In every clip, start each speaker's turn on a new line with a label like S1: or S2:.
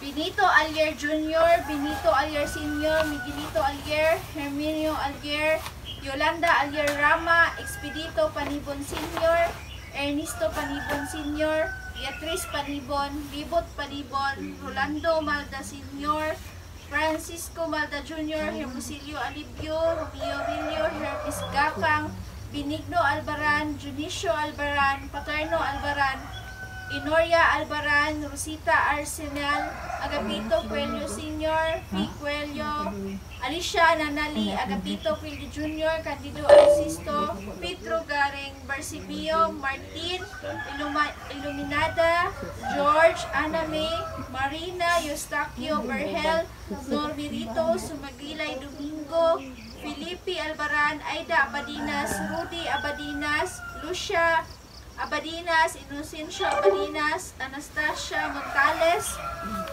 S1: Benito Alier Jr., Benito Alier Sr., Miguelito Alier, Herminio Alier, Yolanda Alier Rama, Expedito Panibon Sr., Ernesto Panibon Sr., Beatriz Panibon, Libot Panibon, Rolando Malda Sr., Francisco Malda Jr., Hermosilio Alibio, Romeo Vilio, Hermes Gapang, Benigno Albaran, Junicio Albaran, Paterno Albaran, Inoria Albaran, Rosita Arsenal, Agapito Cuello Sr., P. Cuello, Alicia Nanali, Agapito Cuello Jr., Candido Arsisto, Pedro Garing, Barsibio, Martin, Iluminada, George, Aname, Marina, Eustaquio, Berhel, Normirito, Sumagilay Domingo, Felipe Albaran, Aida Abadinas, Rudy Abadinas, Lucia Abadinas, Inocencio Abadinas, Anastasia Montales,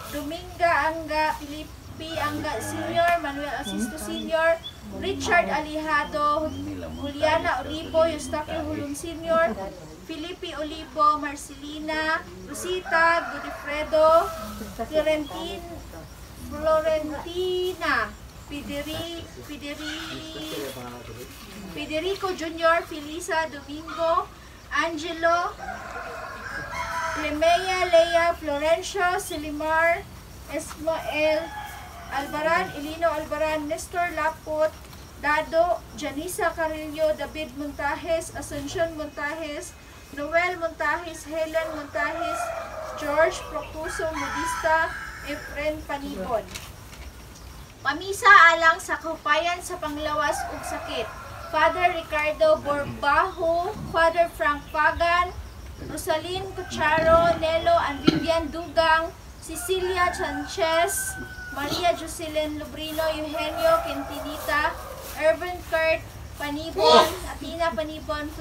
S1: Dominga Anga, Felipe Anga Sr., Manuel Asisto Sr., Richard Alihado, Juliana Olivo, Eustaquio Hulong Sr., Felipe Olivo, Marcelina, Rosita Godifredo, Florentina, Federico Jr., Felisa Domingo, Angelo, Clemea, Lea, Florencio, Silimar, Esmael, Albaran, Elino Albaran, Nestor Lapot, Dado, Janisa Carillo, David Montajes, Asuncion Montajes, Noel Montajes, Helen Montajes, George Procuso Modista, Efren Panibon. Pamisa alang sa kahupayan sa panglawas ug sakit. Father Ricardo Borbajo, Father Frank Pagan, Rosalyn Cucharo, Nelo and Vivian Dugang, Cecilia Sanchez, Maria Jocelyn Lubrino, Eugenio Quintinita, Irvin Kurt Panibon, Atina Panibon,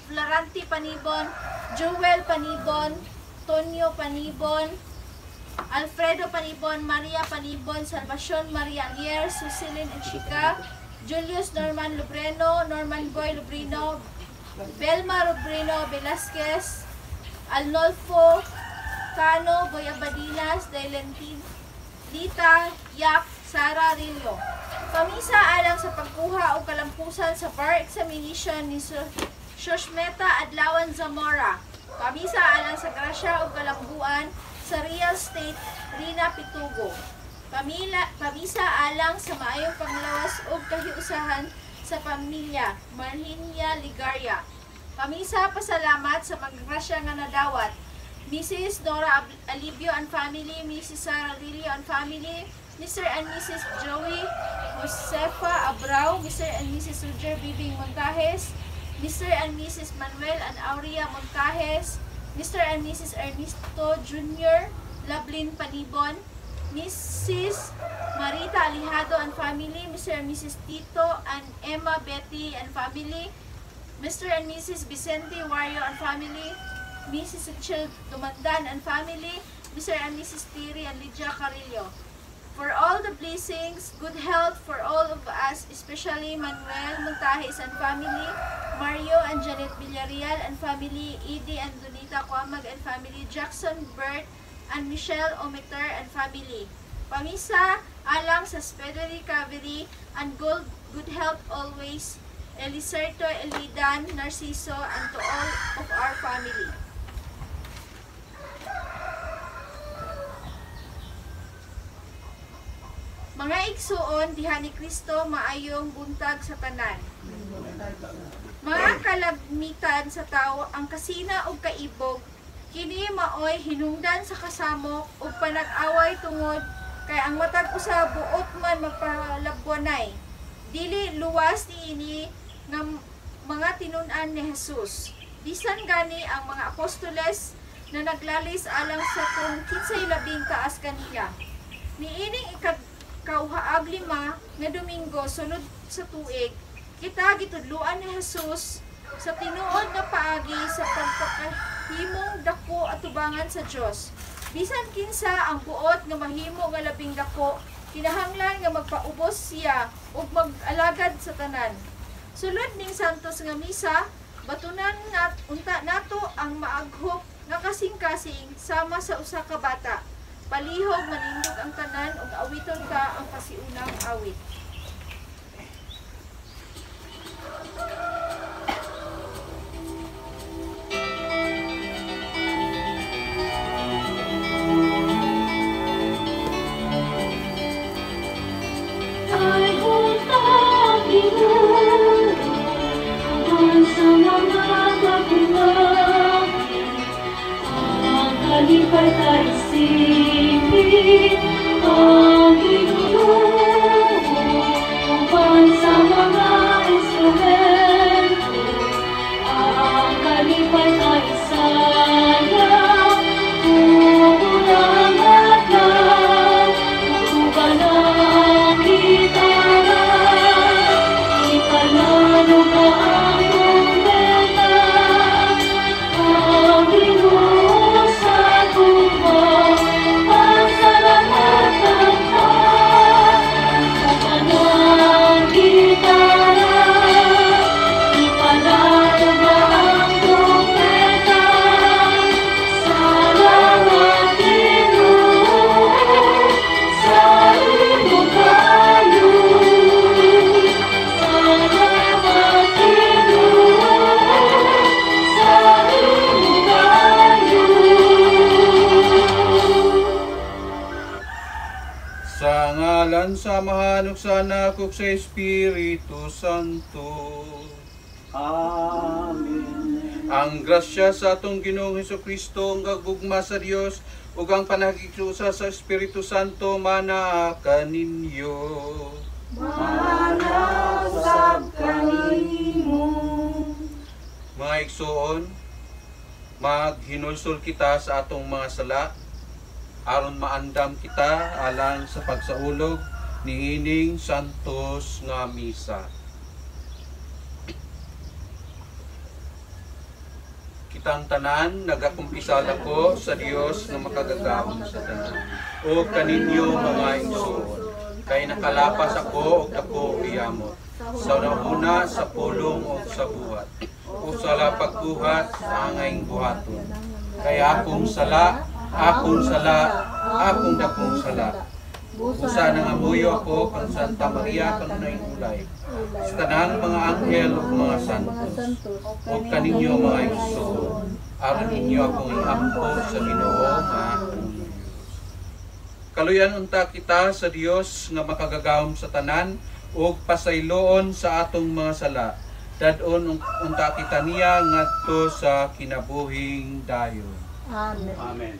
S1: Florante Panibon, Joel Panibon, Tonyo Panibon, Alfredo Panibon, Maria Panibon, Salvacion Maria Alier, Susilin Enchica, Julius Norman Lubreno, Norman Boy Lubrino, Belma Lubrino Velasquez, Arnolfo Cano, Boyabadinas, Dailentin, Lita, Yak, Sara Rillo. Pamisa alang sa pagkuha o kalampusan sa bar examination ni Shoshmeta Adlawan Zamora. Pamisa alang sa grasya o kalambuan sa real estate Rina Pitugo. Pamisa alang sa maayong panglawas o kahiusahan sa pamilya Marhinia Ligaria. Pamisa pasalamat sa maggrasya nga nadawat Mrs. Nora Alibio and family, Mrs. Sarah Lilio and family, Mr. and Mrs. Joey Josefa Abrao, Mr. and Mrs. Roger Bibing Montajes, Mr. and Mrs. Manuel and Aurea Montajes, Mr. and Mrs. Ernesto Jr. Lablin Panibon, Mrs. Marita Alihado and family, Mr. and Mrs. Tito and Emma Betty and family, Mr. and Mrs. Vicente Wario and family, Mrs. Chil Dumandan and family, Mr. and Mrs. Tiri and Lydia Carillo. For all the blessings, good health for all of us, especially Manuel Montajes and family, Mario and Janet Villarreal and family, Edie and Donita Cuamag and family, Jackson Bert and Michelle Ometer and family. Pamisa alang sa speedy recovery and good health always, Elicerto, Elidan, Narciso, and to all of our family. Mga igsuon, diha ni Kristo maayong buntag sa tanan. Mga kalamitan sa tao ang kasina o kaibog, kini maoy hinungdan sa kasamok o panag-away tungod kay ang matag usa buot man magpalabwanay. Dili luwas niini nga mga tinun-an ni Jesus. Bisan gani ang mga apostoles na naglalis alang sa kung kinsay labing taas kaniya. Niining ikagkauhaag 5 nga Domingo sunod sa tuig, kita gitudluan ni Jesus sa tinuod nga paagi sa pagpakahimong dako at tubangan sa Dios. Bisan kinsa ang buot nga mahimo nga labing dako, kinahanglan nga magpaubos siya ug mag-alagad sa tanan. Sulod ning santos nga misa, batunan unta nato ang maaghop nga kasing-kasing sama sa usa ka bata. Palihog manindog ang tanan ug awiton ka ang pasiunang awit.
S2: Samahan ug sa Anak ug sa Espiritu Santo.
S3: Amen.
S2: Ang grasya sa atong Ginoong Hesukristo, ang gagugma sa Dios ug ang panagigsusa sa Espiritu Santo mana kaninyo.
S3: Mana usab kanimo.
S2: Mga igsoon, maghinulsol kita sa atong mga sala aron maandam kita alang sa pagsaulog niining santos nga misa. Kitang tanan nagakumpisala ko sa Dios nga makagagahom sa tanan. O kaninyo mga igsoon, kay nakalapas ako og dako iyamot. Sa una sa pulong o sa buhat. O sa pagbuhat sa angayng buhaton. Kay akong sala, akong dakong sala. Usa nga amuyo ako kang Santa Maria kanunay ulay. Sa tanang mga anghel ug mga santos. O kaninyo mga igsoon, aron ninyo akong iampo sa Ginoo nga kaluyan unta kita sa Dios nga makagagahom sa tanan ug pasayloon sa atong mga sala. Dadon unta kita niya ngadto sa kinabuhing dayon.
S3: Amen. Amen.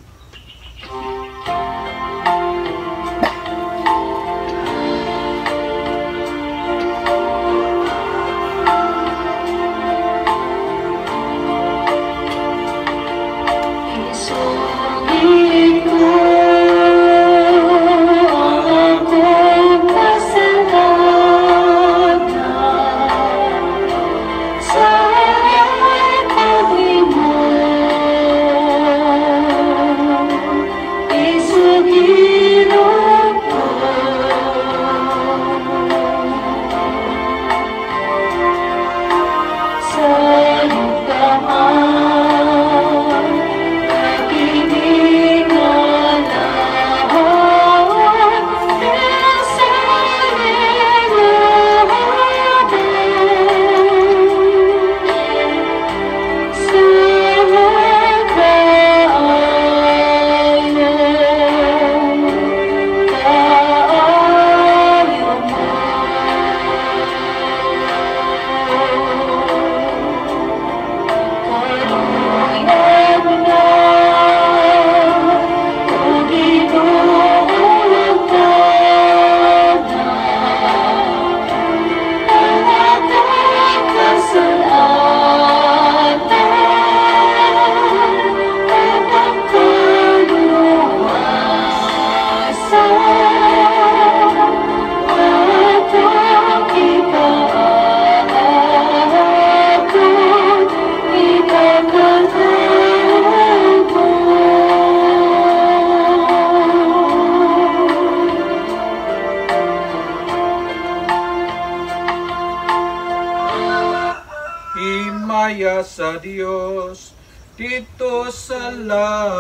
S2: Himaya sa Dios dito sa langit.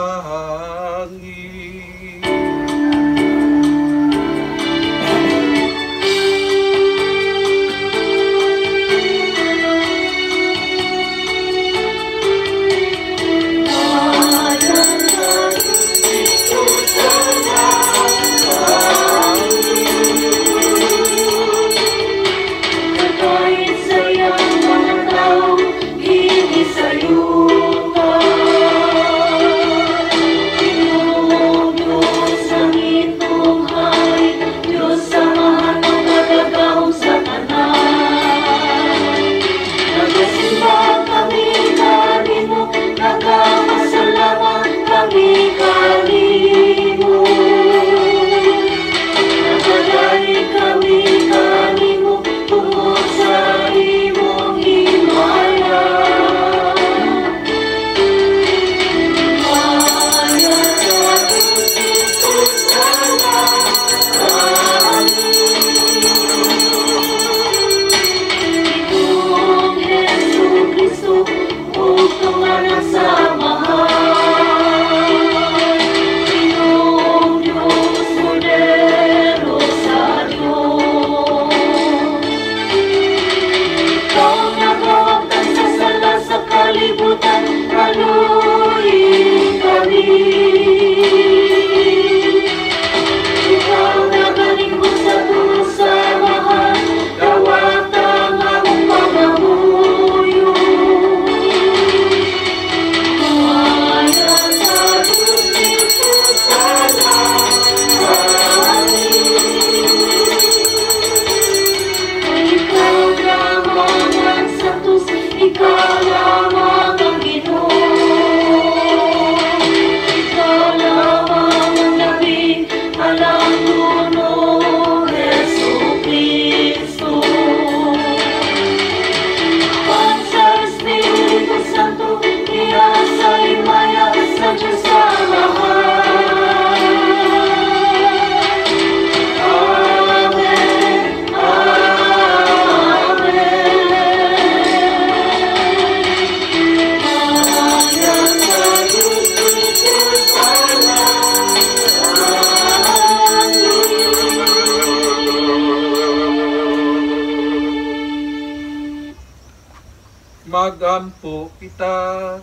S2: magampo kita.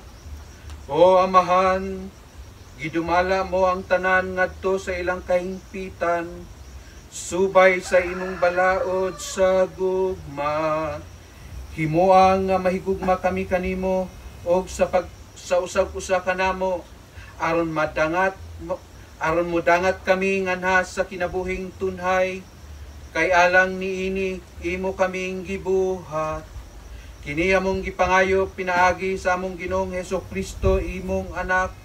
S2: O Amahan, gidumala mo ang tanan ngadto sa ilang kahimpitan, subay sa imong balaod sa gugma. Himuang nga mahigugma kami kanimo og sa usag-usa kanamo aron mo dangat kami nganha sa kinabuhing tunhay. Kay alang niini imo kaming gibuhat. Kini among gipangayo pinaagi sa among Ginoong Hesukristo imong anak,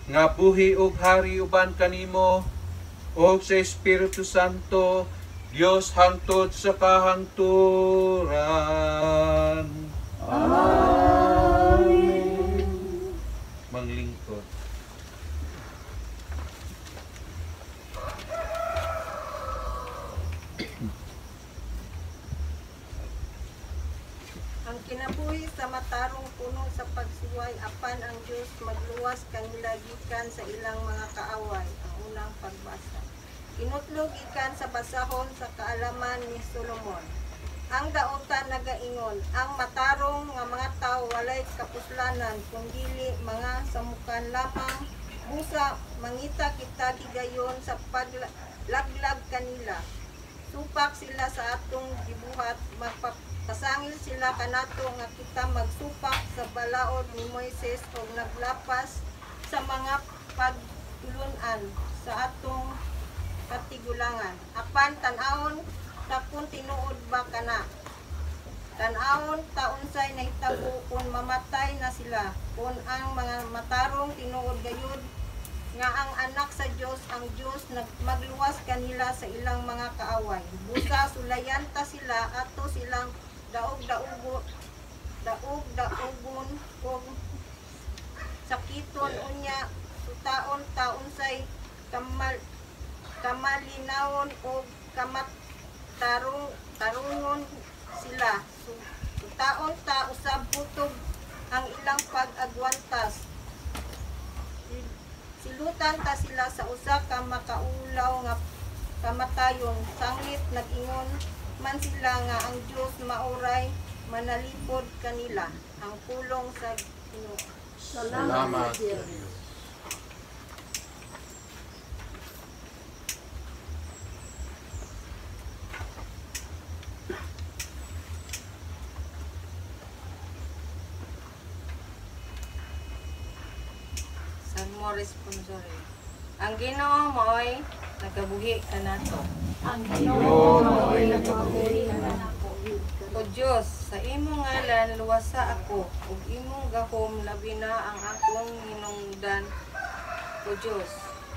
S2: nga buhi ug hari uban kanimo ug sa Espiritu Santo, Dios hangtod sa kahangturan.
S3: Amen.
S2: Manglingkod.
S4: Ang kinabuhi sa matarong puno sa pagsiway, apan ang Diyos magluwas kanila gikan sa ilang mga kaaway. Ang unang pagbasa. Kinutlog ikan sa basahon sa kaalaman ni Solomon. Ang daotan nagaingon, ang matarong nga mga tao walay kapuslanan, kung dili mga samukan lamang. Busa mangita kita gigayon sa paglaglag kanila. Supak sila sa atong gibuhat, magpapasangil sila kanato nga kita magsupak sa balaod ni Moises o naglapas sa mga pagtulunan sa atong katigulangan. Apan tanawon ta kung tinuod ba kana. Tanawon ta unsay nahitabo kung mamatay na sila. Kung ang mga matarong tinuod gayud nga ang anak sa Dios, ang Dios magluwas kanila sa ilang mga kaaway. Busa sulayan ta sila ato silang daog-daogon kung sakiton unya sutaon ta unsay kamalinawon o tarungon sila. Sutaon ta usab putog ang ilang pag-agwantas. Silutan ta sila sa usa ka makaulaw nga kamatayon. Sanglit nag-ingon man sila nga ang Dios mauray manalipod kanila. Ang pulong sa Ginoo.
S2: Salamat.
S4: San mo responsore. Ang Ginoo maoy nagabuhi kanato.
S3: Ang Ginoo mao'y nagabuhi kanako.
S4: O Diyos, sa imong ngalan luwasa ako, ug imong gahom labi na ang akong hinungdan. O Diyos,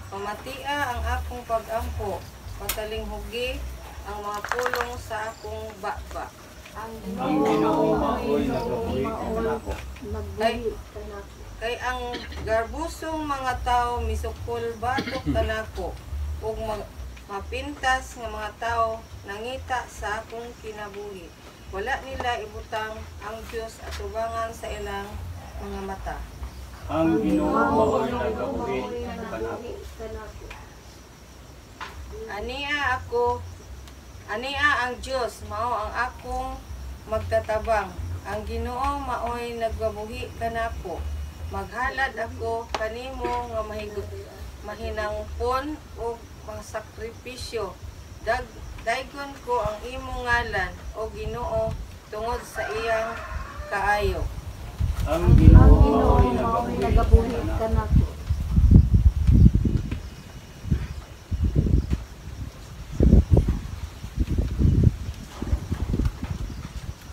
S4: pamatia ang akong pag-ampo, patalinghugi ang mga pulong sa akong baba.
S3: Ang Ginoo mao'y nagabuhi kanako. Nagbuhi kanako.
S4: Kay ang garbusong mga tao misukol batok kanako, ug mapintas nga mga tao nangita sa akong kinabuhi. Wala nila ibutang ang Diyos at tubangan sa ilang mga mata.
S3: Ang Ginoo mao'y nagabuhi kanako.
S4: Ania ang Diyos mao ang akong magtatabang. Ang Ginoo mao'y nagbabuhi kanako. Maghalad ako kanimo nga mahinangpon o mga sakripisyo. Daygon ko ang imong ngalan o Ginoo tungod sa iyang kaayo.
S3: Ang Ginoo mao'y nagabuhi kanako.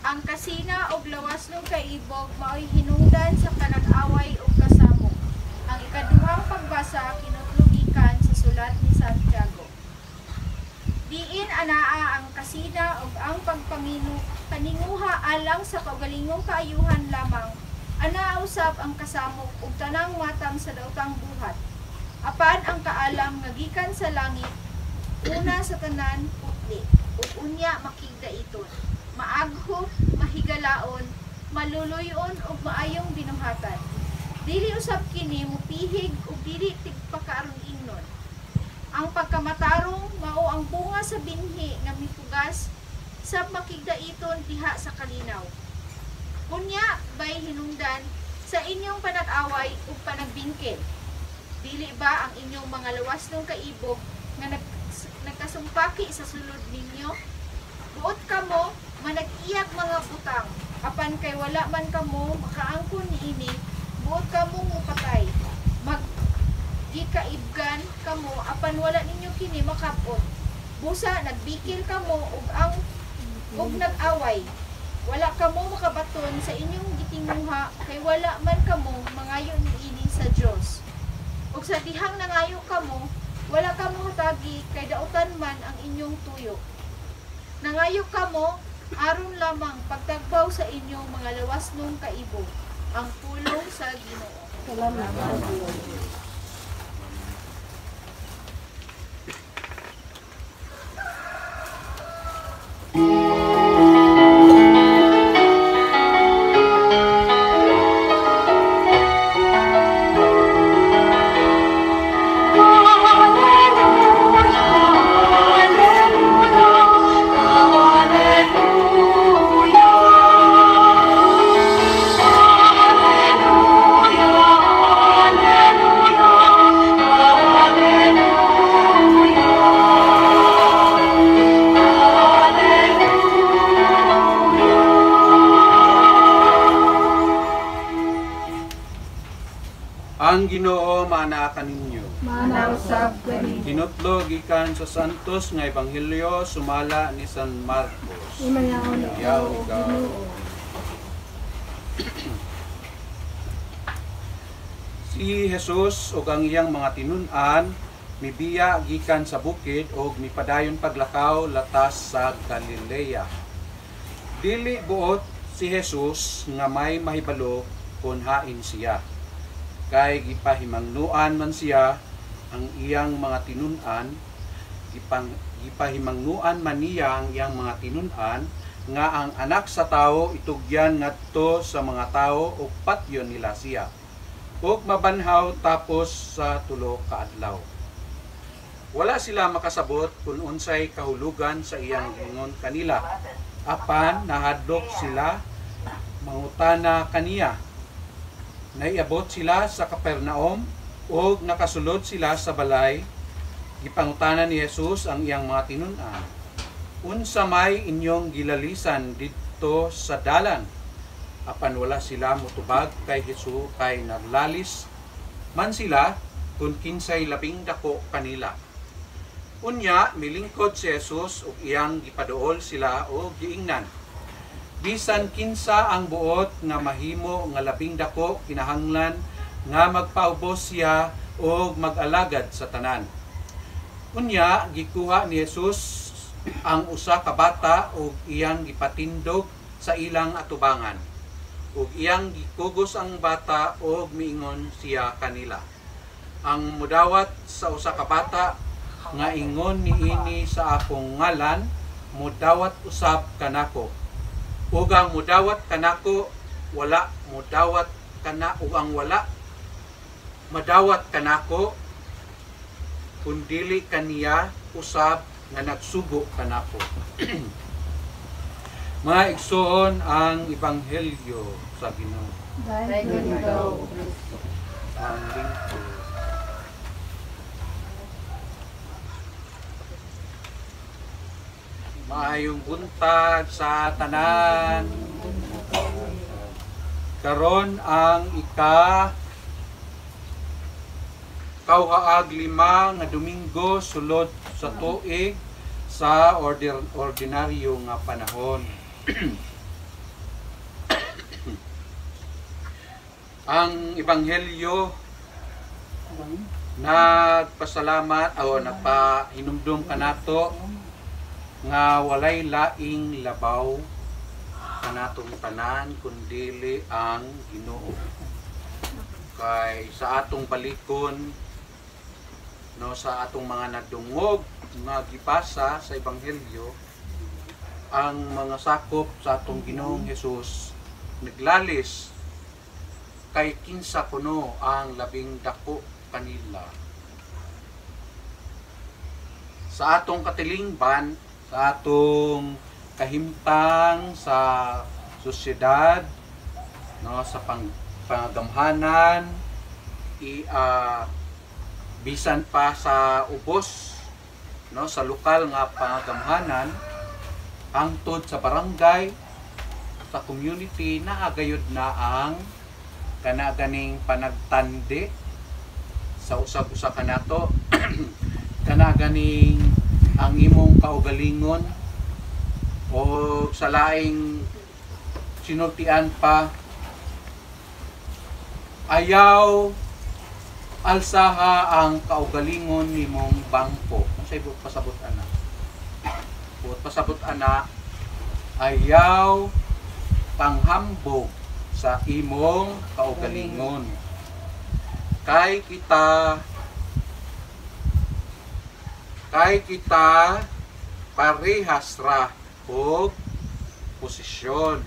S1: Ang kasina og lawas ng kaibog mao'y hinungdan sa kanag-away ug kasamo. Ang ikaduhang pagbasa kinutlugikan sa sulat ni Santiago. Diin anaa ang kasina ug ang paninguha alang sa kaugalingong kaayuhan lamang. Anaa usab ang kasamo ug tanang matang sa daotang buhat. Apan ang kaalam nga gikan sa langit, una sa tanan putli, ug unya makigda iton. Maaghop, mahigalaon, maluluyon ug maayong binuhatan. Dili usab kini mupihig ug dili tigpakaaron ingnon. Ang pagkamatarong mao ang bunga sa binhi nga mipugas sab makigdaiton diha sa kalinaw. Unya bay hinungdan sa inyong panag-away ug panagbingkil. Dili ba ang inyong mga lawas ng kaibog nga nagkasumpaki sa sulod ninyo? Buot kamo manag-iyak mga butang, apan kay wala man kamo makaangkon niini, buot kamo mupatay. Gikaibgan kamo apan wala ninyo kini makapot. Busa nagbikil kamo ug nag-away. Wala kamo makabaton sa inyong gitinguha kay wala man kamo mangayo niini sa Dios. Ug sa dihang nangayo kamo, wala kamo hatagi kay dautan man ang inyong tuyo. Nangayo kamo aron lamang pagtagbaw sa inyong mga lawas nung kaibog, ang pulong sa Ginoo.
S3: Salamat.
S2: Ang Ginoo manaakan ninyo.
S3: Manausap kani.
S2: Kinutlo gikan sa santos nga ebanghelyo sumala ni San Marcos.
S3: Imayaon
S2: Yaw
S3: o
S2: ka.
S3: Ginoo.
S2: Si Jesus ug ang iyang mga tinun-an mibiya gikan sa bukid ug mipadayon paglakaw latas sa Galilea. Dili buot si Jesus nga may mahibalo kun hain siya. Kay gipahimangnuan man siya ang iyang mga tinun-an, gipahimangnuan man niya ang iyang mga tinun-an nga ang anak sa tao itugyan ngadto sa mga tao ug patyon nila siya. Ug mabanhaw tapos sa tulo ka adlaw. Wala sila makasabot kung unsay kahulugan sa iyang ingon kanila. Apan nahadlok sila mangutana kaniya. Naiabot sila sa Capernaum ug nakasulod sila sa balay. Gipangutana ni Jesus ang iyang mga tinun-an. Unsa may inyong gilalisan didto sa dalan? Apan wala sila motubag kay Jesus kay naglalis man sila kun kinsay labing dako kanila. Unya milingkod si Jesus ug iyang gipaduol sila og giingnan. Bisan kinsa ang buot nga mahimo nga labing dako kinahanglan nga magpaubos siya og mag-alagad sa tanan. Unya gikuha ni Jesus ang usa ka bata ug iyang gipatindog sa ilang atubangan. Ug iyang gikugos ang bata ug miingon siya kanila. Ang mudawat sa usa ka bata nga ingon niini sa akong ngalan mudawat usab kanako. Ug ang mudawat kanako wala mudawat kana ug ang wala madawat kanako kun dili kaniya usab nga nagsugo kanako. Mga igsoon ang ebanghelyo sa Ginoo.
S3: Dahil ikaw, Kristo.
S2: Ang lingkod. Maayong buntag sa tanan. Karon ang kauhaag 5 nga Domingo sulod sa tuig sa ordinaryo nga panahon. Ang ebanghelyo nagpasalamat o nagpahinumdum kanato nga walay laing labaw kanatong tanan kundili ang Ginoo. Kay sa atong balikon no sa atong mga nadungog nga gipasa sa ebanghelyo ang mga sakop sa atong Ginoong Hesus naglalis kay kinsa kuno ang labing dako kanila. Sa atong katilingban, sa atong kahimtang sa sosyedad, no, sa pangamhanan bisan pa sa ubos, no, sa lokal nga pangamhanan hangtod sa barangay, sa community, naagayod na ang kanaganing panagtandi sa usab-usa kanato kanaganing ang imong kaugalingon o sa laing sinultian pa ayaw alsaha ang kaugalingon nimong bangko. Kung sa ibot pasabot ana, buot pasabot ana, ayaw panghambog sa imong kaugalingon. Kay kita parehas ra og posisyon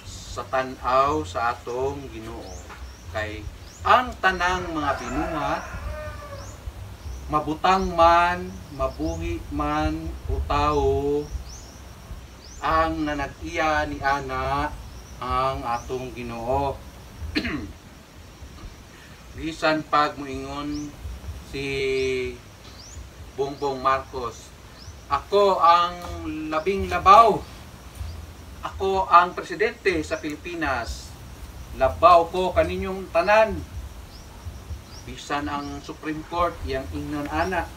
S2: sa tan-aw sa atong Ginoo. Kay ang tanang mga binuhat, mabutang man, mabuhi man o tao, ang nanag-iya ni ana ang atong Ginoo. Bisan pag moingon si Bongbong Marcos, ako ang labing labaw, ako ang presidente sa Pilipinas, labaw ko kaninyong tanan. Bisan ang Supreme Court yang ingnon ana,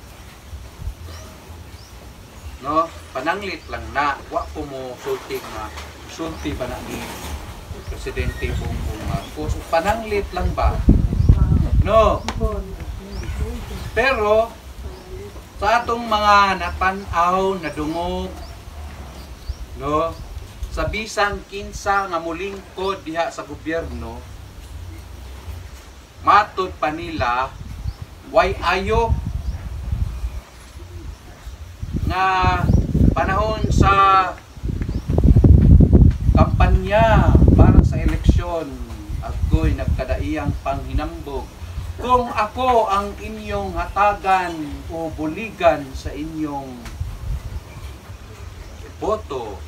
S2: no, pananglit lang na, wa ko mo sulti nga sulti ba na ni Presidente Bongbong Marcos, pananglit lang ba, no? Pero sa atong mga natanaw na dungog, no, sa bisan kinsa nga mulingkod diha sa gobyerno, matud pa nila way ayo nga panahon sa kampanya para sa eleksyon ako'y nagkadaiyang panghinambog. Kung ako ang inyong hatagan o buligan sa inyong boto,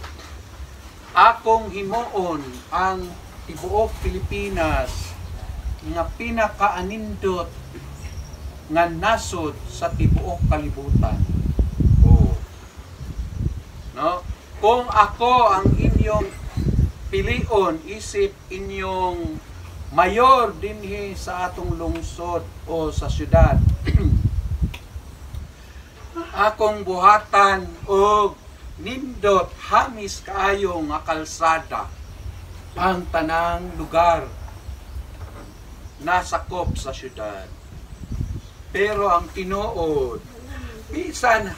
S2: akong himuon ang tibuok Pilipinas nga pinakaanindot nga nasod sa tibuok kalibutan. Oh. No? Kung ako ang inyong pilion, isip inyong mayor dinhi sa atong lungsod o sa syudad, akong buhatan og nindot hamis kaayo nga kalsada ang tanang lugar nasakop sa syudad. Pero ang tinuod, bisan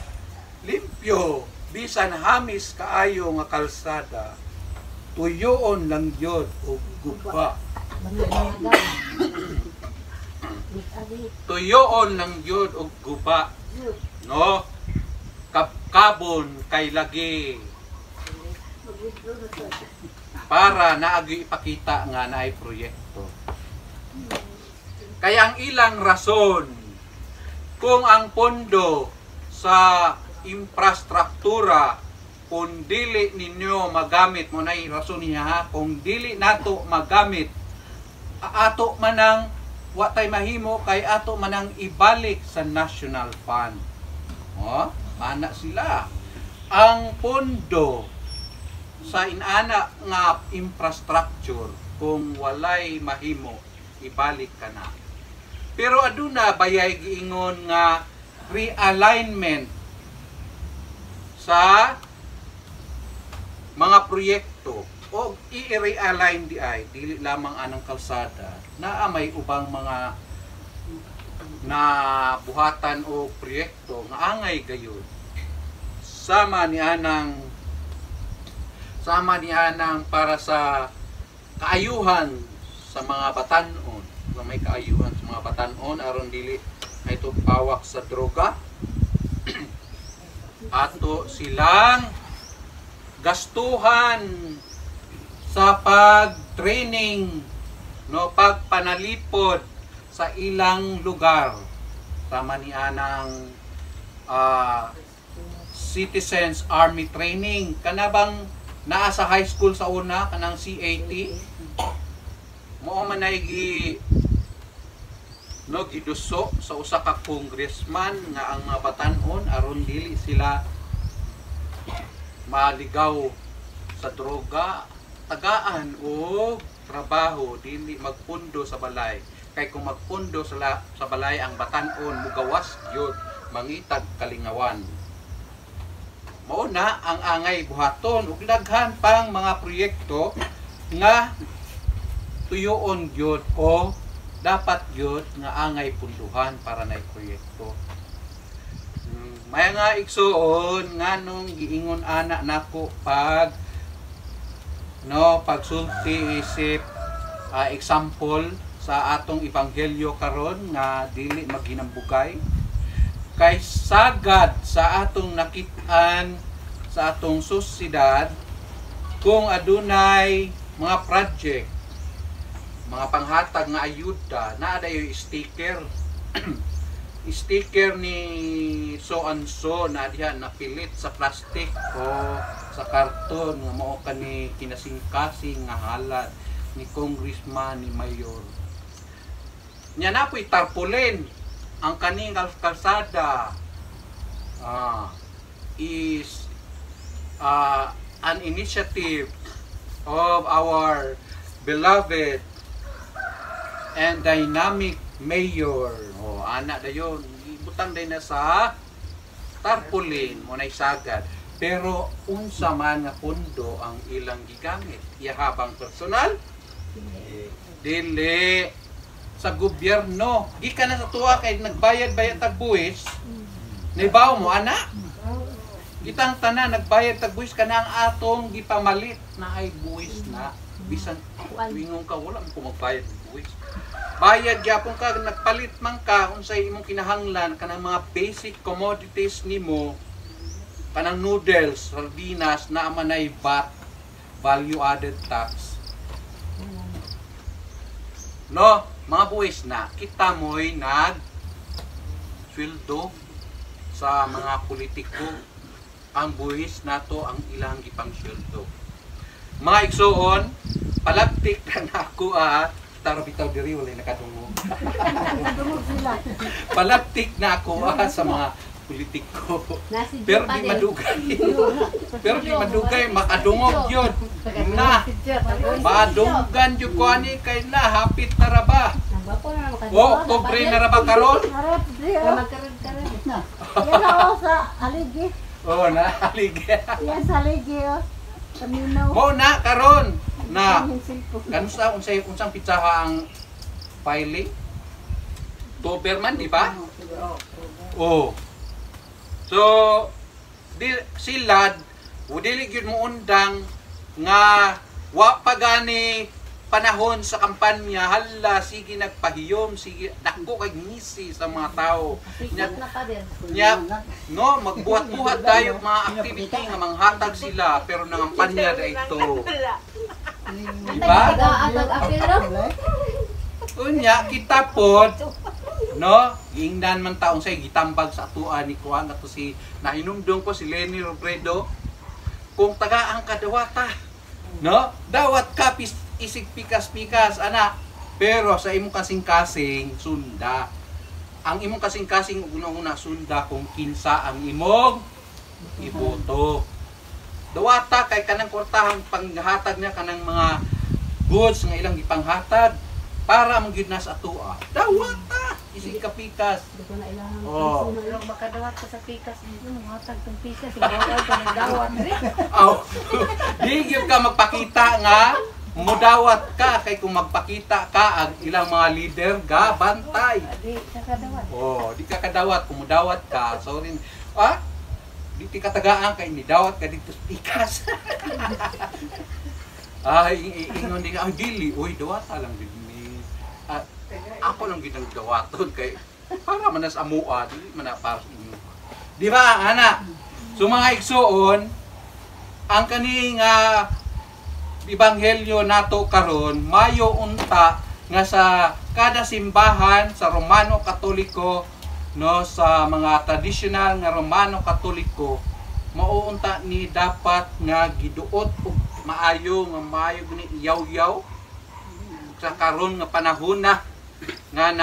S2: limpyo, bisan hamis kaayo nga kalsada, tuyoon lang yun o guba. Tuyoon lang yun o guba, no? Kabon kay lagi para naagi ipakita nga naay proyekto. Kaya ang ilang rason kung ang pondo sa infrastruktura kung dili ninyo magamit mo na rason niya ha, kung dili nato magamit ato manang watay mahimo kay ato manang ibalik sa National Fund. Oh, ana sila ang pondo sa inana nga infrastructure kung walay mahimo ibalik ka na. Pero aduna bayay giingon nga realignment sa mga proyekto o i-realign di ay dili lamang anang kalsada na may ubang mga na buhatan o proyekto nga angay gayon sama ni anang para sa kaayuhan sa mga batanon, na may kaayuhan sa mga batanon aron dili ay pawak sa droga. Ato silang gastuhan sa pag-training, no, pagpanalipod sa ilang lugar. Tama ni anang Citizens Army Training. Kanabang naa sa high school sa una, kanang CAT, Mao man ay giduso sa usa ka congressman nga ang mga batan-on aron dili sila maligaw sa droga, tagaan o trabaho, dili magpundo sa balay. Kay kung magpundo sa balay ang batan-on, mugawas yun, mangitag kalingawan. Mauna ang angay buhaton ug daghan pang mga proyekto nga tuyoon gyud o dapat gyud nga angay punduhan para na proyekto. May nga igsuon nganong giingon ana nako pag pagsulti isip example sa atong ebanghelyo karon nga dili maghinambugay kay sagad sa atong nakit-an sa atong sosyedad kung adunay mga project, mga panghatag nga ayuda, naa dayoy sticker sticker ni so and so na diha napilit sa plastic o sa karton nga mao kani kinasingkasing nga halad ni congressman ni mayor. Nya napoy tarpaulin ang kaning kalsada is an initiative of our beloved and dynamic mayor. Anak dayon ibutang day na sa tarpaulin mo nay sagad. Pero unsa man nga pondo ang ilang gigamit? Iyahabang personal? Dili sa gobyerno. Gikan na sa tuwa kay nagbayad-bayad tag buwis. Naibaw mo ana? Kitang tanan nagbayad tag buwis kana ang atong gipamalit na ay buwis na bisan tuwingon ka wala mo magbayad ng buwis. Bayad gyapon ka nagpalit man ka unsay imong kinahanglan kanang mga basic commodities nimo kanang noodles, sardinas na manay VAT, value added tax. No, mga buwis na kita mo'y sweldo sa mga politiko. Ang buwis nato ang ilang gipang sweldo. Mga igsuon, palagtik na ako taro bitaw diri wala nakadungo. Palagtik na ako sa mga politiko. Pero di madugay. Pero di madugay makadungog yun. Na. Madunggan jud ko ani kay na hapit na ra ba. Oktubre na ra ba karon?
S5: Yan ako sa aligi.
S2: Na aligi.
S5: Yan sa aligi Kaminaw.
S2: Mo na karon na kansa unsang pitsaha ang filing? October man di ba? So sila dili gyud mo undang nga wa pa gani panahon sa kampanya hala sige nagpahiyom sige dako kay ngisi sa mga tao nya no magbuhat-buhat tayo mga activity nga manghatag sila pero nangampanya da ito diba? Unya kita pod no ingnan man taong say gitambag sa atuan ni kuan ato si nahinumdong ko si Lenny Robredo kung tagaan ka dawata no dawat ka isig pikas-pikas ana pero sa imong kasing-kasing sunda ang imong kasing-kasing una-una sunda kung kinsa ang imong iboto dawata kay kanang kwartahang panghatag niya kanang mga goods nga ilang gipanghatag para mangyud na sa atua dawata isig ka pikas
S5: makadawat ka sa pikas dito matag tong pikas ibaw ka nagdawat
S2: di gyud ka magpakita nga mudawat ka kay kung magpakita ka ang ilang mga leader ga bantay
S5: di ka kadawat
S2: di ka kadawat kung mudawat ka sorry di ti katagaan kay ni dawat ka dito sa pikas ingon di ka dili dawata lang din ako lang ginang dawaton kay para manas amua di manapar inyo di ba ana so mga igsuon ang kaning ebanghelyo nato karon mayo unta nga sa kada simbahan sa Romano Katoliko no sa mga traditional nga Romano Katoliko mauunta ni dapat nga giduot og maayo gani yaw-yaw sa karon nga panahon na nga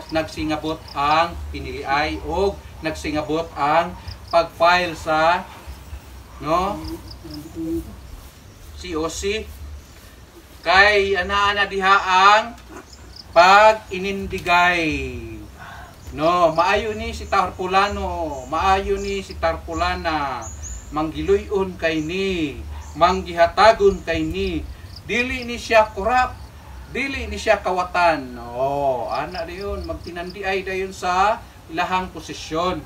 S2: nagsingabot ang piniliay o nagsingabot ang pag-file sa COC kay ana diha ang pag-inindigay. Maayo ni si Tarpulano, maayo ni si Tarpulana, manggiluyon kay ni, manggihatagon kay ni, dili ni siya kurap, dili ni siya kawatan. Ana dayon, magtinandiay dayon sa ilahang posisyon.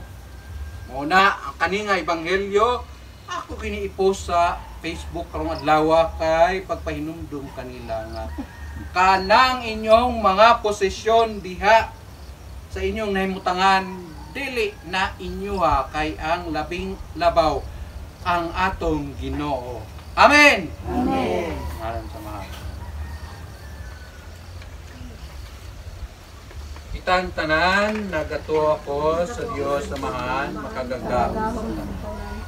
S2: Muna, ang kaninga ebanghelyo, ako gini-post sa Facebook karong adlaw kay pagpahinumdum kanila nga kanang inyong mga posisyon diha sa inyong nahimutangan dili na inyo kay ang labing labaw ang atong Ginoo. Amen.
S5: Amen.
S2: Amen sa mahal. Kitang tanan nagato ako sa Dios na mahal makagagam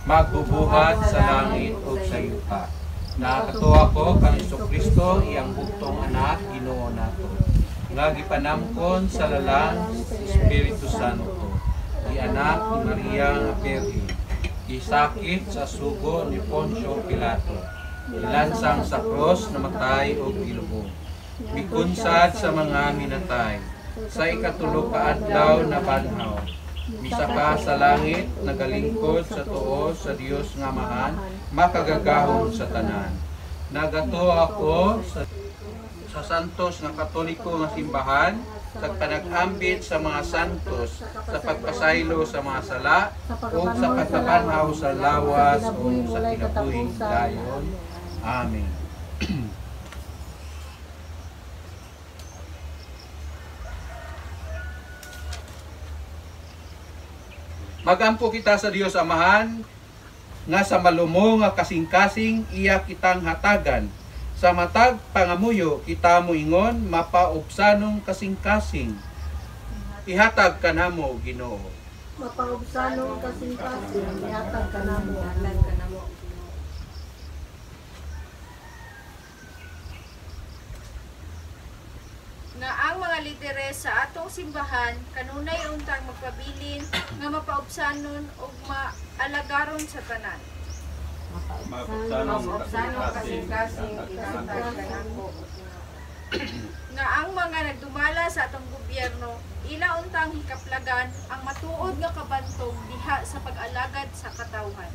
S2: magbubuhat sa langit o sa yuta. Nakatuwa ko kang Jesucristo, iyang buktong anak, Ginoo nato. Nga gipanamkon sa lalang Espiritu Santo. Di anak ni Maria nga Birhen. Isakit sa sugo ni Poncio Pilato. Ilansang sa cross na matay o gilubo. Mikunsad sa mga minatay. Sa ikatulog ka adlaw na banhaw. Misaka sa langit, nagalingkod sa tuo sa Dios nga mahan, makagagahon sa tanan. Nagato ako sa santos nga katoliko nga simbahan, sa panag-ambit sa mga santos, sa pagpasaylo sa mga sala, o sa pagkabanhaw sa lawas o sa kinabuhing dayon. Amen. Magampo kita sa Dios Amahan, nga sa malumo nga kasing-kasing iya kitang hatagan. Sa matag pangamuyo kita mo ingon mapaubsanong kasing-kasing. Ihatag kanamo Ginoo.
S5: Mapaubsanong kasing-kasing, ihatag kanamo.
S1: Nga ang mga lideres sa atong simbahan kanunay untang magpabilin nga mapaubsanon ug maalagaron sa tanan.
S4: Mapaubsanong kasing-kasing ihatag kanamo.
S1: Nga ang mga nagdumala sa atong gobyerno ila untang hikaplagan ang matuod nga kabantog diha sa pag-alagad sa katawhan.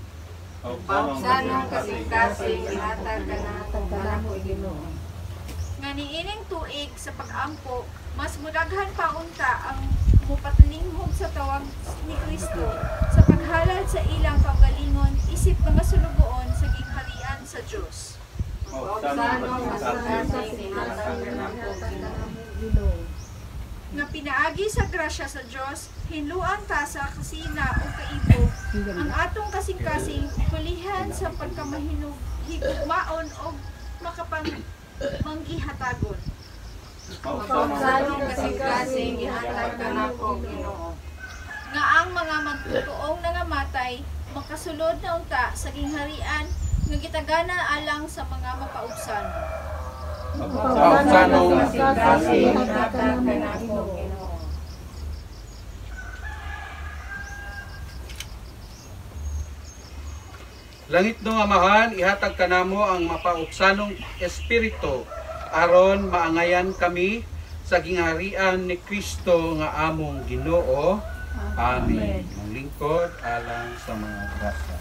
S4: Mapaubsanong kasing-kasing ihatag kanamo Ginoo.
S1: Nga niining tuig sa pag-ampo, mas mudaghan pa unta ang mupatalinghog sa tawag ni Kristo sa paghalad sa ilang pagalingon isip mga sulugoon sa gingharian sa Dios.
S4: Mapaubsanong kasing-kasing ihatag kanamo
S5: Ginoo.
S1: Nga pinaagi sa grasya sa Dios, hinluan ta sa kasina o kaibog ang atong kasing-kasing kulihan sa pagkamahinog higugmaon o manggihatagon.
S4: Mapaubsanong kasing-kasing ihatag kanamo Ginoo.
S1: Nga ang mga magtutuong nangamatay makasulod na unta sa gingharian nga gitagana alang sa mga mapaubsan.
S2: Mapaubsanong
S5: kasing-kasing, ihatag kanamo Ginoo.
S2: Langit no Amahan, ihatag kanamo ang mapaubsanong espiritu aron maangayan kami sa gingharian ni Kristo nga among Ginoo. Amen. Ang lingkod alang sa mga grasya.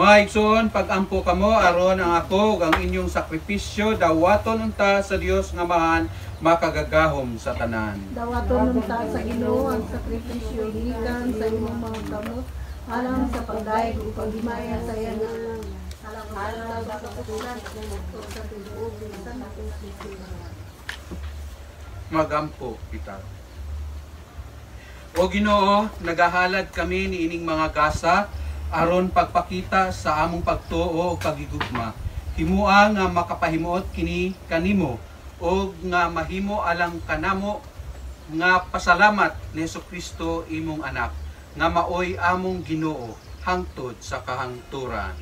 S2: Mga igsoon, pagampo kamo aron ang ako ug ang inyong sakripisyo dawaton unta sa Dios nga mahan makagagahom sa tanan.
S5: Dawaton nun ta sa Ginoo ang sakripisyo gikan sa imong mga kamot alang sa pagdayeg ug paghimaya sa iya nga alang sa katulan ug sa tibuok sa natong
S2: Magampo kita. O Ginoo, nagahalad kami ni ining mga gasa aron pagpakita sa among pagtuo o pagigugma. Himua nga makapahimuot kini kanimo o nga mahimo alang kanamo nga pasalamat ni Jesucristo imong anak nga maoy among Ginoo hangtod sa kahangturan.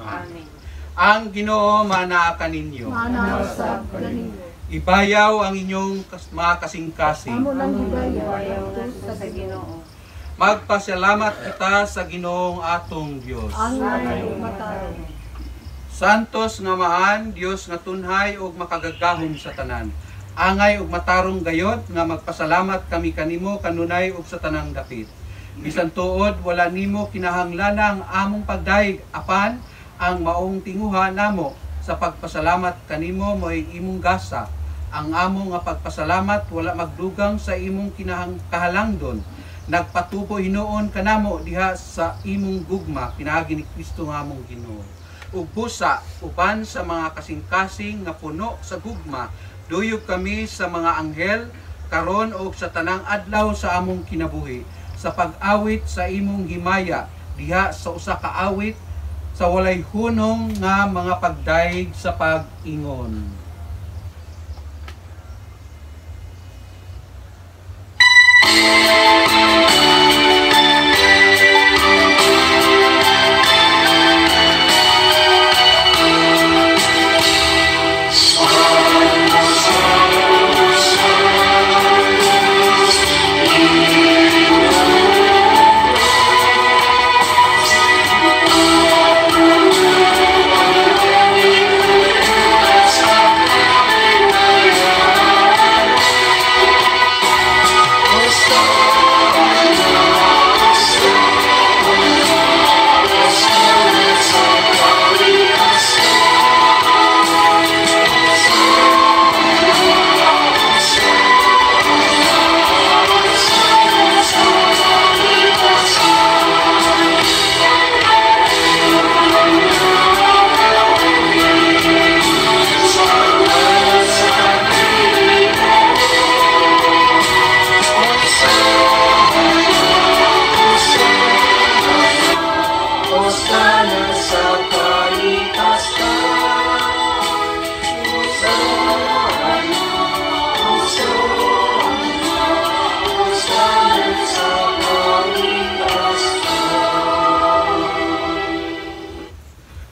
S2: Amen. Ang Ginoo manaa kaninyo.
S5: mana sa ganinyo.
S2: Ibayaw ang inyong mga kasing-kasing.
S5: Amo lang hibayaw sa Ginoo.
S2: Magpasalamat kita sa Ginoong atong Dios.
S5: Angay matarong.
S2: Santos nga mahan, Dios nga tunhay ug makagagahom sa tanan. Angay ug matarong gayod nga magpasalamat kami kanimo kanunay ug sa tanang dapit. Bisan tuod wala nimo kinahanglanang among pagdaig apan ang maong tinguha namo sa pagpasalamat kanimo mo'y imong gasa. Ang amo nga pagpasalamat wala magdugang sa imong kahalangdon. Nagpatubo hinuon kanamo diha sa imong gugma pinaagi ni Kristo nga among Ginoo. Ug busa uban sa mga kasing-kasing nga puno sa gugma, duyog kami sa mga anghel karon og sa tanang adlaw sa among kinabuhi sa pag-awit sa imong himaya diha sa usa ka awit sa walay hunong nga mga pagdaig sa pag-ingon.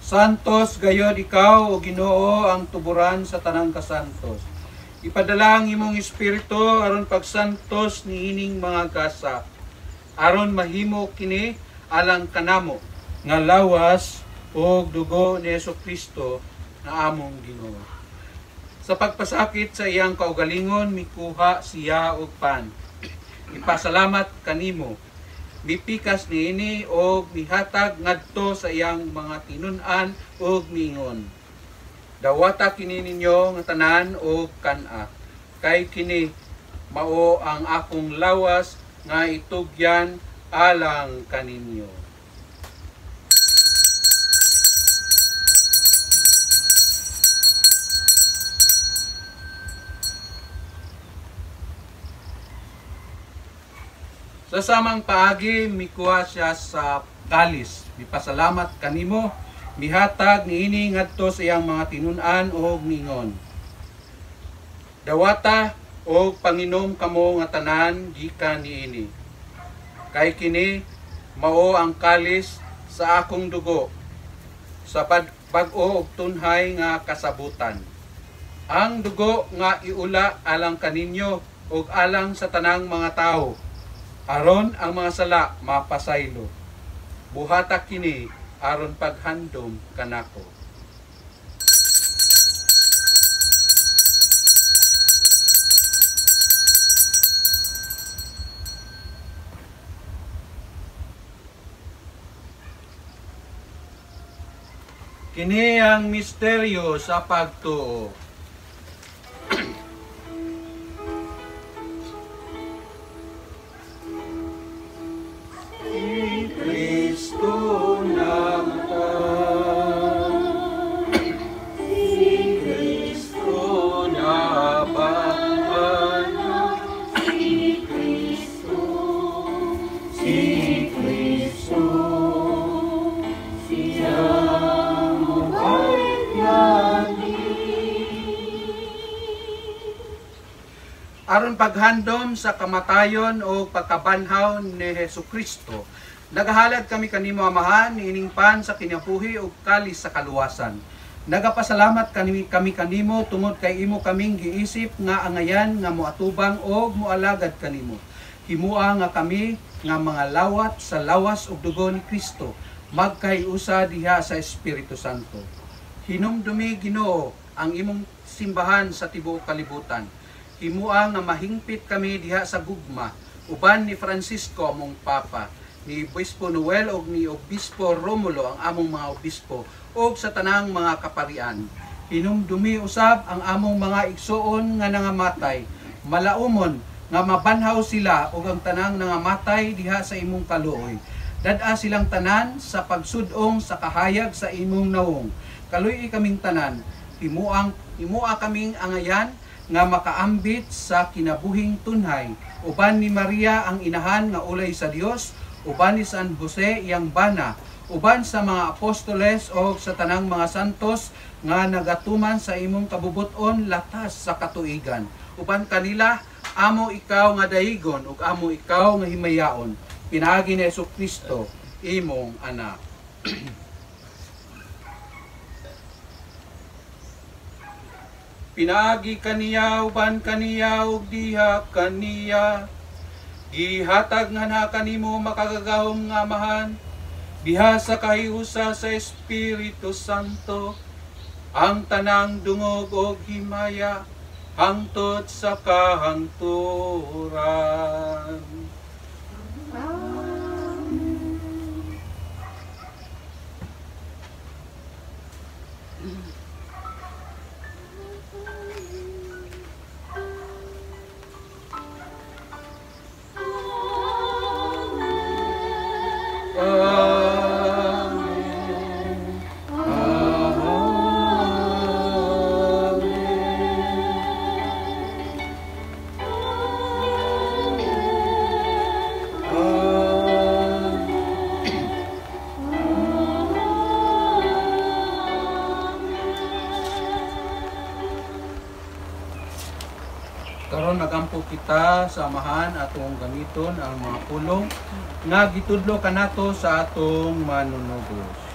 S2: Santos gayod ikaw o Ginoo ang tuburan sa tanang kasantos. Ipadala ang imong espiritu aron pagsantos ni ining mga gasa. Aron mahimo kini alang kanamo nga lawas o dugo ni Jesucristo na among Ginoo. Sa pagpasakit sa iyang kaugalingon mikuha siya og pan. Ipasalamat kanimo. Mipikas niini o mihatag ngadto sa iyang mga tinun-an o miingon. Dawata kini ninyo nga tanan o kana. Kay kini mao ang akong lawas nga itugyan alang kaninyo. Sa samang paagi, mikuha siya sa kalis. Mipasalamat kanimo, mihatag niini ngadto sa iyang mga tinun-an o mingon. Dawata o panginom kamo nga tanan gikan niini. Kay kini mao ang kalis sa akong dugo sa bag-o ug tunhay nga kasabutan. Ang dugo nga iula alang kaninyo ug alang sa tanang mga tawo. Aron ang mga sala mapasaylo. Buhata kini aron paghandom kanako. Kini ang misteryo sa pagtuo. Si Kristo namatay, si Kristo nabangan, si Kristo, si Kristo, siya aron paghandom sa kamatayon o pagkabanhaw ni Hesukristo, nagahalad kami kanimo amahan, iningpan sa kinabuhi o kalis sa kaluwasan. Nagapasalamat kami kanimo tungod kay imo kaming giisip nga angayan nga moatubang o moalagad kanimo. Himua nga kami nga mga lawat sa lawas ug dugo ni Kristo, magkahiusa diha sa Espiritu Santo. Hinumdumi Ginoo ang imong simbahan sa tibuok kalibutan. Himua nga mahingpit kami diha sa gugma, uban ni Francisco among Papa, ni Obispo Noel ug ni Obispo Romulo ang among mga obispo, ug sa tanang mga kaparian. Hinumdumi usab ang among mga igsoon nga nangamatay, malaumon nga mabanhaw sila ug ang tanang nangamatay diha sa imong kaluoy. Dad-a silang tanan sa pagsudong sa kahayag sa imong nawong. Kaluy kaming tanan, himua kaming angayan nga makaambit sa kinabuhing tunhay, uban ni Maria ang inahan nga ulay sa Dios, uban ni San Jose iyang bana, uban sa mga apostoles o sa tanang mga santos nga nagatuman sa imong kabubuton latas sa katuigan. Uban kanila, amo ikaw nga dahigon ug amo ikaw nga himayaon. Pinaagi ni Hesukristo, imong anak. Pinaagi kaniya uban kaniya ug diha kaniya. Gihatag nga na kanimo makagagahom nga amahan, diha sa kahiusa sa Espiritu Santo, ang tanang dungog ug himaya hangtod sa kahangturan. Karon nagampo kita sa amahan atong gamiton ang mga pulong nga gitudlo kanato sa atong manunubos.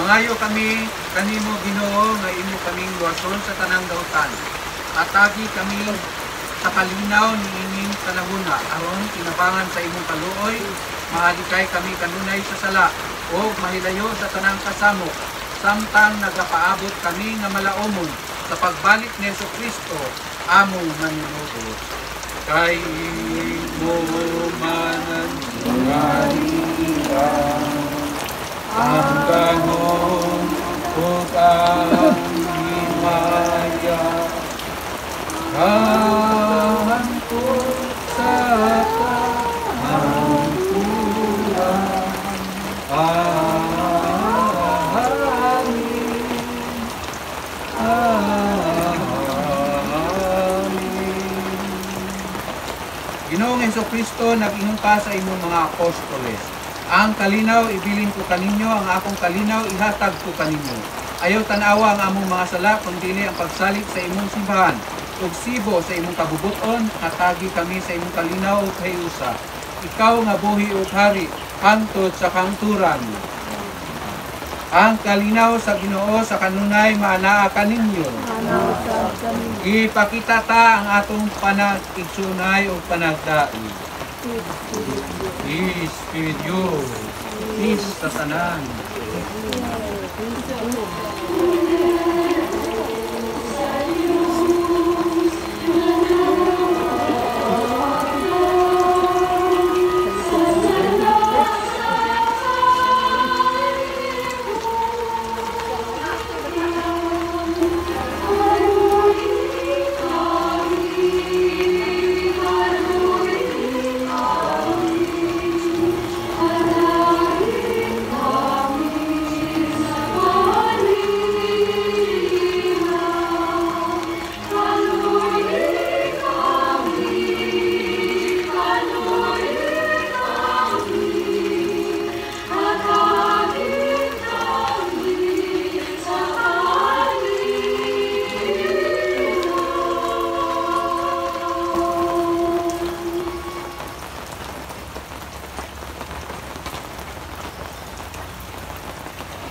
S2: Mangayo kami kanimo Ginoo nga imo kaming luwason sa tanang dautan. Atagi kami sa kalinaw ni ining kanahuna aron tinabangan sa imong kaluoy, mahalikay kami kanunay sa sala o mahilayo sa tanang kasamo, samtang nagapaabot kami nga malaumon sa pagbalik ni Jesucristo among Manunubos. Kay mo manan ang ganon o ang himaya hanto sa ang tulang Ginoong Jesucristo, nag-ingon ka sa imong mga apostoles. Ang kalinaw, ibilin ko kaninyo, ang akong kalinaw, ihatag ko kaninyo. Ayaw tanawa ang among mga sala, kundi ang pagsalit sa imong simbahan. Ug sibo sa imong kabubuton, hatagi kami sa imong kalinaw ug hayusa. Ikaw nga buhi ug hari, hangtod sa kangturan. Ang kalinaw sa Ginoo sa kanunay maanaa kaninyo. Ipakita ta ang atong panag-igsunay o panagdai. Peace be with you. Peace sa tanan.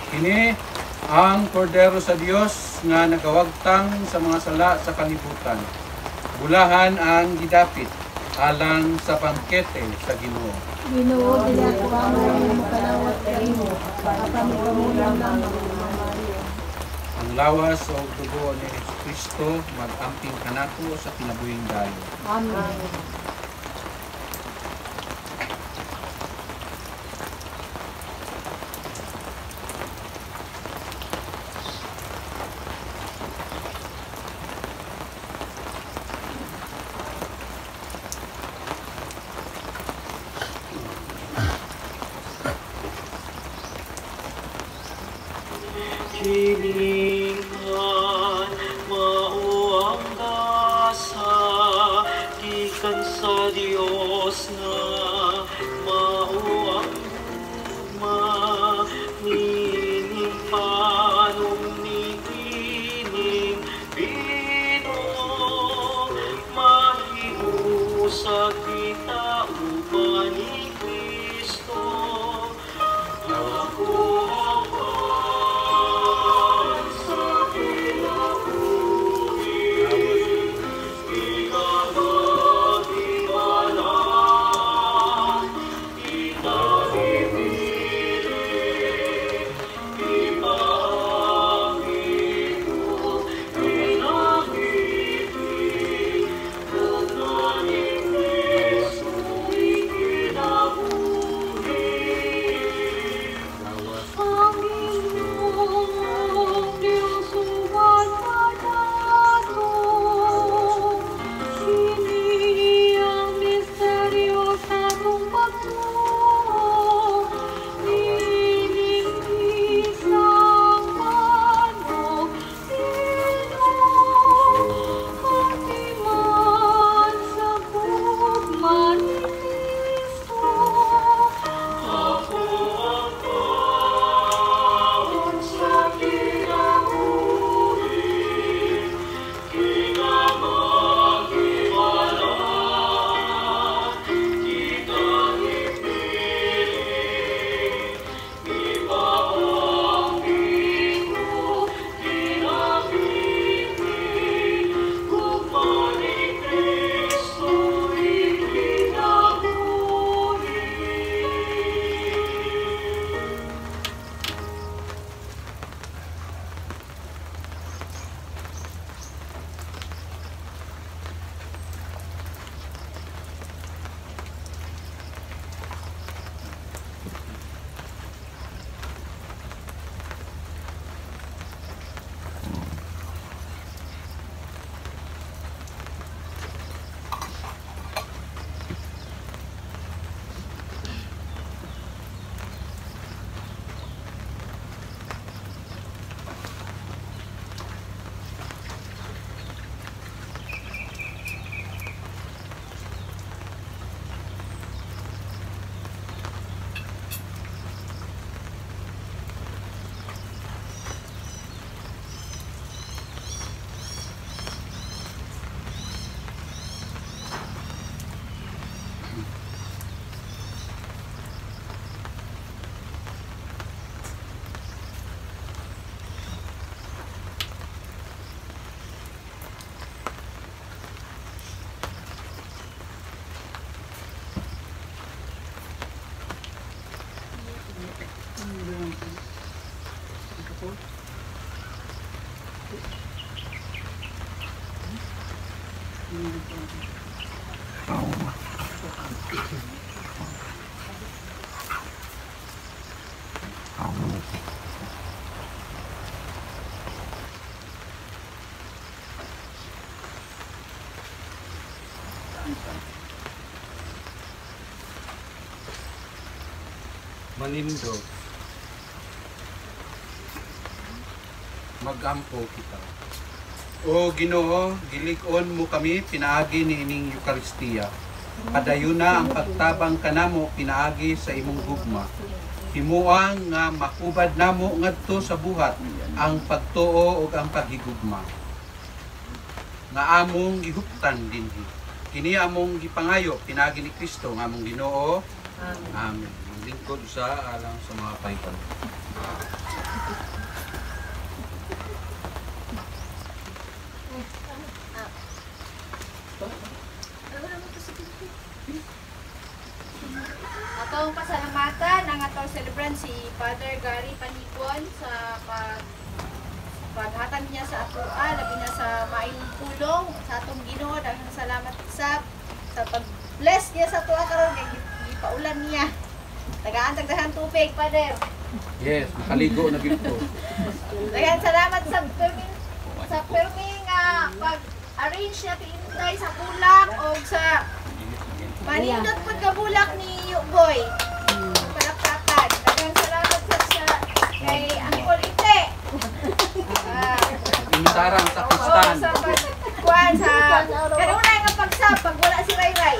S2: Kini ang kordero sa Dios nga nagawagtang sa mga sala sa kalibutan. Bulahan ang gidapit alang sa bangkete sa Ginoo.
S5: Ginoo, dili ako ang makalawat kayo. Apan kamulang lang
S2: Ang lawas o dugo ni Jesucristo mag-amping kanato sa kinabuhing dayon.
S5: Amen.
S6: Kilingan mao ang dasa gikan sa Dios na mao ang manining panom ni ining bino mahiusa kita upan ni Kristo ako ang
S2: Manindo. Magampo kita. O Ginoo, gilig-on mo kami pinaagi ni ining Eukaristiya. Padayuna ang pagtabang kanamo pinaagi sa imong gugma. Himuang nga makubad namo ngadto sa buhat ang pagtuo ug ang paghigugma. Nga among gihuptan dinhi. Kini among gipangayo pinaagi ni Kristo nga among Ginoo. Amen. Lingkod sa alang sa mga paitan.
S1: Atong pasalamatan ang atong celebrant si Father Gary Panipon sa paghatag niya sa atua, labi na sa maayong tulong sa atong Ginoo. Daghang salamat sa pag-bless niya sa atua karon kay gipaulan niya. Tagaan tagdahan tubig, Father.
S2: Yes, makaligo na gito.
S1: Daghang salamat sa perming pag-arrange niya piintay sa bulak o sa manindot pud ka bulak ni Yuboy. Palakpakan. Daghang salamat sa kay Uncle Ite.
S2: Inisarang sa Kristan.
S1: Sa pagkuhan sa kanunay nga pagsab pag wala si Ray Ray.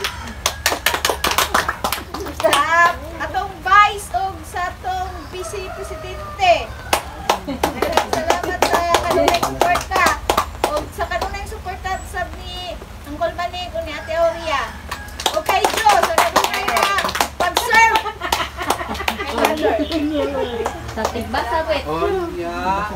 S1: Sa atong vice o sa atong vice presidente. Daghang salamat sa kanunay suporta o sa kanunay suporta sab ni Uncle Manig o ni Ate Aurea. O kay Jo sa kanunay pag-serve.
S5: Sa tigbasa po eh.
S2: Onya.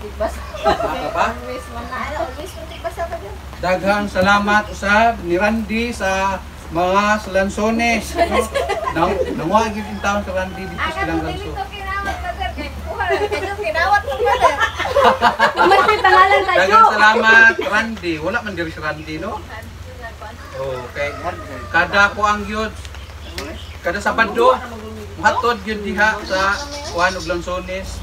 S1: Tigbasa.
S2: Baka ba?
S1: Always man na ano, always man tigbasa ka dyan.
S2: Daghang salamat usab ni Randy sa mga lansones. Nanguha gyud in taon ka Randy dito sa ilang
S1: Ako
S2: lanso.
S1: dito kinawat na sir, kay kuha kayo kinawat mo ba na?
S5: Mas may pangalan tayo.
S2: Daghang salamat Randy. Wala man diri si Randy no. Okay. Kada ko ang gyud kada Sabado hatod gyud diha sa kuan og lansones.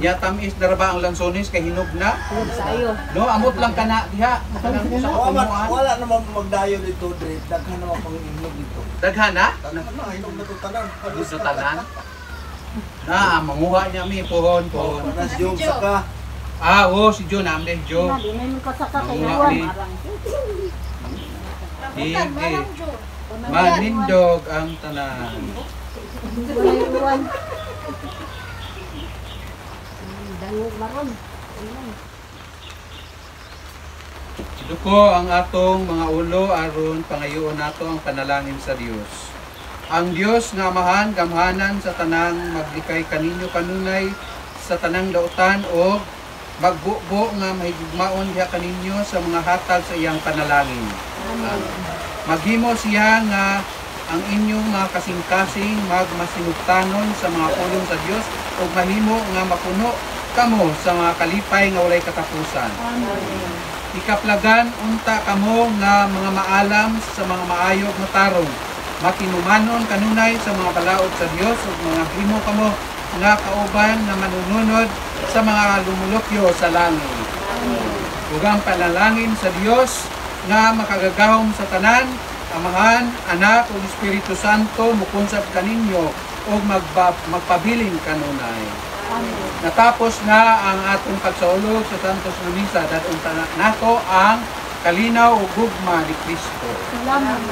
S2: Ya tamis na ra ba ang lansones kay hinog na?
S5: Sayo.
S2: No, amot lang kana diha. Kanang sa katumuan.
S3: Wala naman magdayo dito, Dre. Daghan naman pang inog dito.
S2: Daghan na?
S3: Ano, inog na ito tanan.
S2: Gusto tanan. Na, manguha niya mi pohon.
S3: Panas yung saka.
S2: Si Jo namde Jo.
S5: Dinin ko sa
S2: Manguha
S5: kakayuan.
S2: mi. Sige. Manindog ang tanan.
S5: Kakayuan. Dangog maron.
S2: Duko ang atong mga ulo aron pangayoon nato ang panalangin sa Dios. Ang Dios nga amahan gamhanan sa tanang maglikay kaninyo kanunay sa tanang dautan o magbubo nga mahigugmaon diha kaninyo sa mga hatag sa iyang panalangin. Maghimo siya nga ang inyong mga kasing-kasing magmasinugtanon sa mga pulong sa Dios ug mahimo nga mapuno kamo sa mga kalipay nga walay katapusan. Ikaplagan unta kamo nga mga maalam sa mga maayog nga tarong. Makinumanon kanunay sa mga balaod sa Dios ug mga himo kamo nga kauban nga manununod sa mga lumulokyo sa langit. Ug ang panalangin sa Dios nga makagagahom sa tanan, Amahan, Anak ug Espiritu Santo mukunsab kaninyo ug magpabilin kanunay. Natapos na ang atong pagsaulog sa Santos na Misa, dadong nato ang kalinaw ug gugma ni Kristo.
S5: Salamat.